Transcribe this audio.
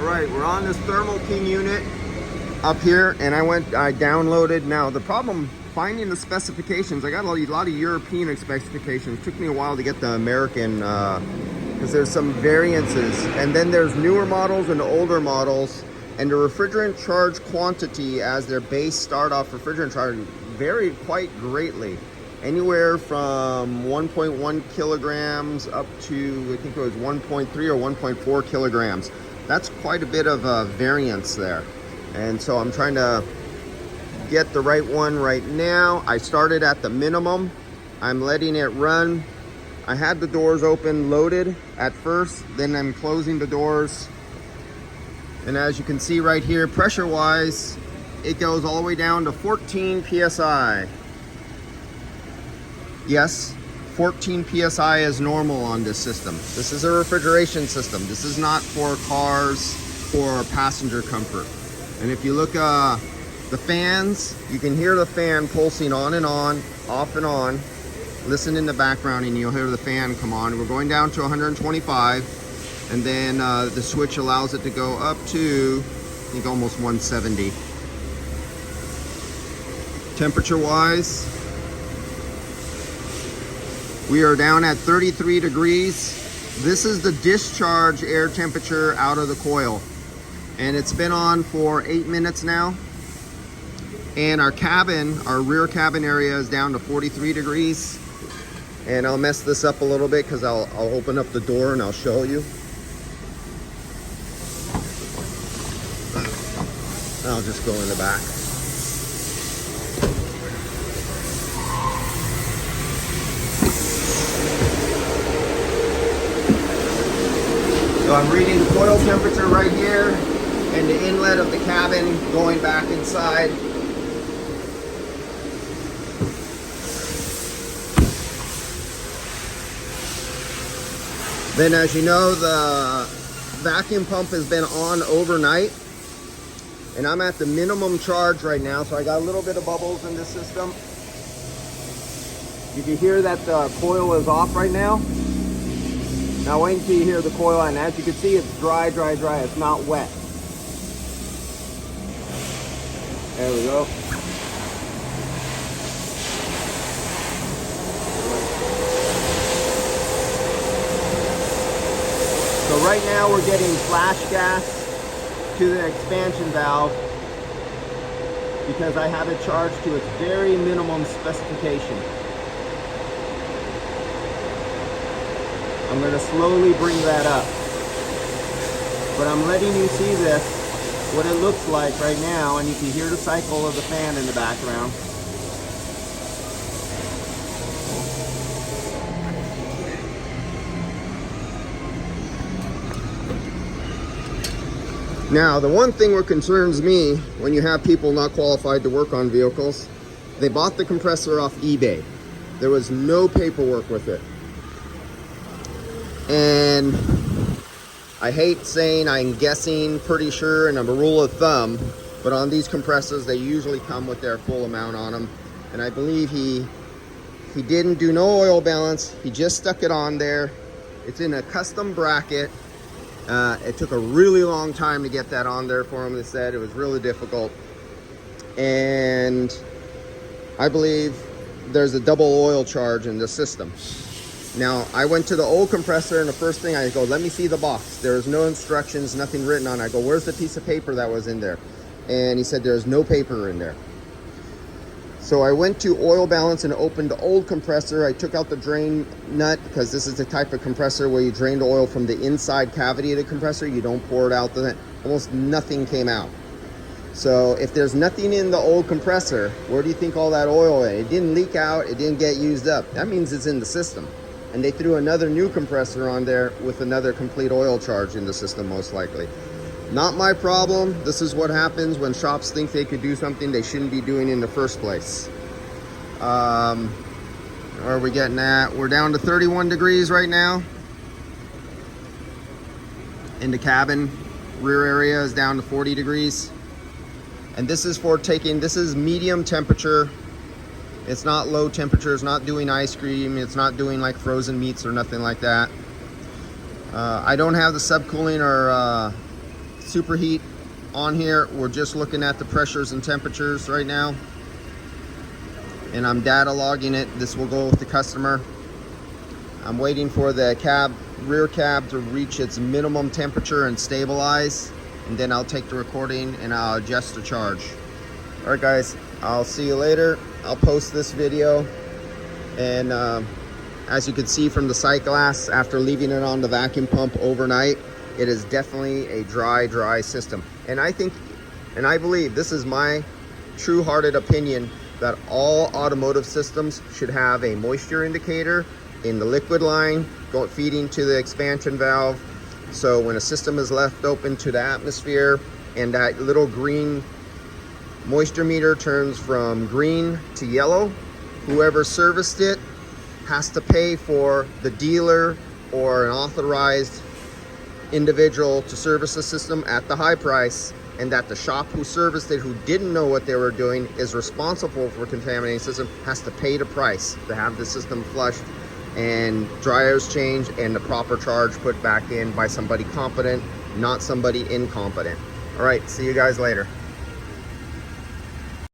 All right, we're on this Thermal King unit up here, and I downloaded. Now the problem finding the specifications, I got a lot of European specifications. It took me a while to get the American, because there's some variances, and then there's newer models and older models, and the refrigerant charge quantity as their base start off refrigerant charge varied quite greatly. Anywhere from 1.1 kilograms up to, I think it was 1.3 or 1.4 kilograms. That's quite a bit of variance there. And so I'm trying to get the right one right now. I started at the minimum. I'm letting it run. I had the doors open, loaded at first, then I'm closing the doors. And as you can see right here, pressure-wise, it goes all the way down to 14 PSI. Yes, 14 PSI is normal on this system. This is a refrigeration system. This is not for cars or passenger comfort. And if you look the fans, you can hear the fan pulsing on and on, off and on. Listen in the background and you'll hear the fan come on. We're going down to 125, and then the switch allows it to go up to, I think, almost 170. Temperature-wise, we are down at 33 degrees. This is the discharge air temperature out of the coil. And it's been on for 8 minutes now. And our cabin, our rear cabin area is down to 43 degrees. And I'll mess this up a little bit because I'll open up the door and I'll show you. I'll just go in the back. So I'm reading the coil temperature right here and the inlet of the cabin going back inside. Then, as you know, the vacuum pump has been on overnight, and I'm at the minimum charge right now, so I got a little bit of bubbles in the system. You can hear that the coil is off right now. Now wait until you hear the coil, and as you can see, it's dry, dry, dry. It's not wet. There we go. So right now we're getting flash gas to the expansion valve because I have it charged to its very minimum specification. I'm going to slowly bring that up. But I'm letting you see this, what it looks like right now, and you can hear the cycle of the fan in the background. Now, the one thing that concerns me when you have people not qualified to work on vehicles, they bought the compressor off eBay. There was no paperwork with it. And I hate saying I'm guessing, pretty sure, and I'm a rule of thumb, but on these compressors, they usually come with their full amount on them. And I believe he didn't do no oil balance. He just stuck it on there. It's in a custom bracket. It took a really long time to get that on there for him. They said it was really difficult. And I believe there's a double oil charge in the system. Now, I went to the old compressor, and the first thing I go, let me see the box. There's no instructions, nothing written on it. I go, where's the piece of paper that was in there? And he said, there's no paper in there. So I went to oil balance and opened the old compressor. I took out the drain nut because this is the type of compressor where you drain the oil from the inside cavity of the compressor. You don't pour it out. Almost nothing came out. So if there's nothing in the old compressor, where do you think all that oil is? It didn't leak out. It didn't get used up. That means it's in the system. And they threw another new compressor on there with another complete oil charge in the system, most likely. Not my problem. This is what happens when shops think they could do something they shouldn't be doing in the first place. Where are we getting at? We're down to 31 degrees right now. In the cabin, rear area is down to 40 degrees. And this is for taking, this is medium temperature. It's not low temperature, it's not doing ice cream, it's not doing like frozen meats or nothing like that. I don't have the subcooling or superheat on here. We're just looking at the pressures and temperatures right now, and I'm data logging it. This will go with the customer. I'm waiting for the rear cab to reach its minimum temperature and stabilize, and then I'll take the recording and I'll adjust the charge. All right guys, I'll see you later. I'll post this video, and as you can see from the sight glass, after leaving it on the vacuum pump overnight, it is definitely a dry system. And I think, and I believe, this is my true-hearted opinion, that all automotive systems should have a moisture indicator in the liquid line feeding to the expansion valve. So when a system is left open to the atmosphere and that little green moisture meter turns from green to yellow, whoever serviced it has to pay for the dealer or an authorized individual to service the system at the high price, and that the shop who serviced it, who didn't know what they were doing, is responsible for contaminating the system, has to pay the price to have the system flushed and dryers changed and the proper charge put back in by somebody competent, not somebody incompetent. All right, see you guys later.